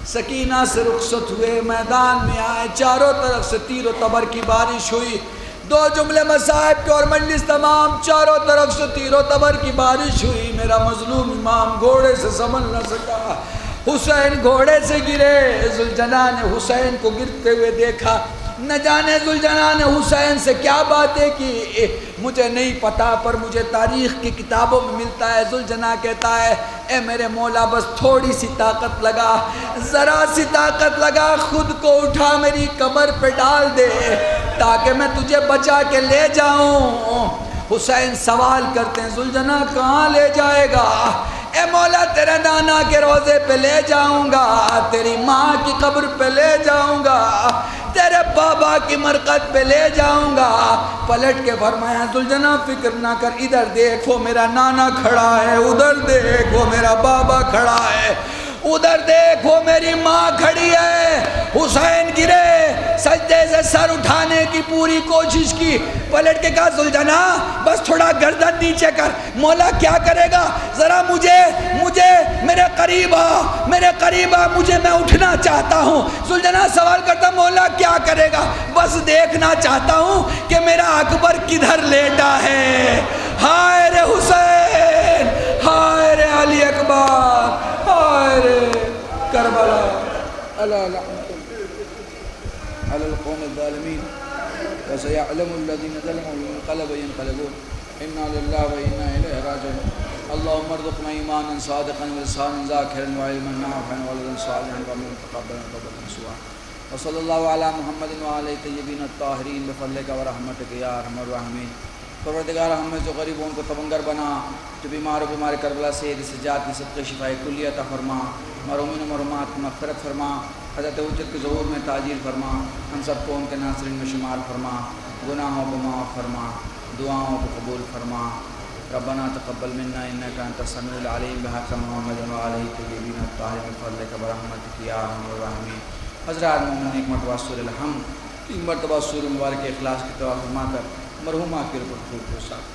سکینہ سے رخصت ہوئے، میدان میں آئے، چاروں طرف سے تیر و تبر کی بارش ہوئی۔ 2 جملے مصاحب کے اور مجلس تمام، چاروں طرف سے تیر و تبر کی بارش ہوئی۔ میرا مظلوم امام گھوڑے سے سنبھل نہ سکا، حسین گھوڑے سے گرے، ذوالجناح نے حسین کو گرتے ہوئے دیکھا، نہ جانے ذوالجناح نے حسین سے کیا باتیں کی، مجھے نہیں پتا، پر مجھے تاریخ کی کتابوں میں ملتا ہے ذوالجناح کہتا ہے اے میرے مولا بس تھوڑی سی طاقت لگا، ذرا سی طاقت لگا، خود کو اٹھا میری قبر پہ ڈال دے تاکہ میں تجھے بچا کے لے جاؤں۔ حسین سوال کرتے ہیں ذوالجناح کہاں لے جائے گا؟ اے مولا تیرے نانا کے روضے پہ لے جاؤں گا، تیری ماں کی قبر پہ لے جاؤں گا، تیرے بابا کی مرقد پہ لے جاؤں گا۔ پلٹ کے فرمایا ذوالجناح فکر نہ کر، ادھر دیکھ وہ میرا نانا کھڑا ہے، ادھر دیکھ وہ میرا بابا کھڑا ہے، ادھر دیکھ وہ میری ماں کھڑی ہے۔ حسین گرے، سجدے سے سر اٹھانے کی پوری کوشش کی، پلٹ کے کہا ذوالجناح بس تھوڑا گردن نیچے کر۔ مولا کیا کرے گا؟ ذرا مجھے میرے قریب آ، مجھے میں اٹھنا چاہتا ہوں۔ ذوالجناح سوال کرتا مولا کیا کرے گا؟ بس دیکھنا چاہتا ہوں کہ میرا اکبر کدھر لیٹا ہے۔ ہائے رے حسین، ہائے رے علی اکبر، ہائے رے کربلا، اللہ لعنت علی القوم الظالمین وسيعلم الذين ظلموا ينقلب ينقلبون انا لله وانا اليه راجعون اللهم ارزقنا ایمانا صادقا ولسانا ذاکرا وعلما نافعا وولدا صالحا وعملا متقبلا توبة نصوحا وصلی اللہ علی محمد وعلی طیبین الطاہرین بفضلک ورحمتک یا ارحم الراحمین۔ پروردگار ہمیں جو غریبوں کو تبنگر بنا، جو بیمار و بیمار کربلا سے سجاد کی صدقہ شفاء کلیہ عطا فرما، مرحومین و مرحومات کی مغفرت فرما، حضرت حجت کے ظہور میں تاجیل فرما، ہم سب کو ان کے ناصرین میں شمار فرما، گناہوں کو معاف فرما، دعاؤں کو قبول فرما۔ ربنا تقبل منا انک انت السمیع العلیم بحق محمد وعلی طیبین الطاہرین بفضلک ورحمتک یا ارحم الراحمین۔ حضرات مومن ایک مرتبہ سورہ الحمد، 3 مرتبہ سورہ مبارک اخلاص کی دعا فرما کر مرحومہ کی روح کو ساتھ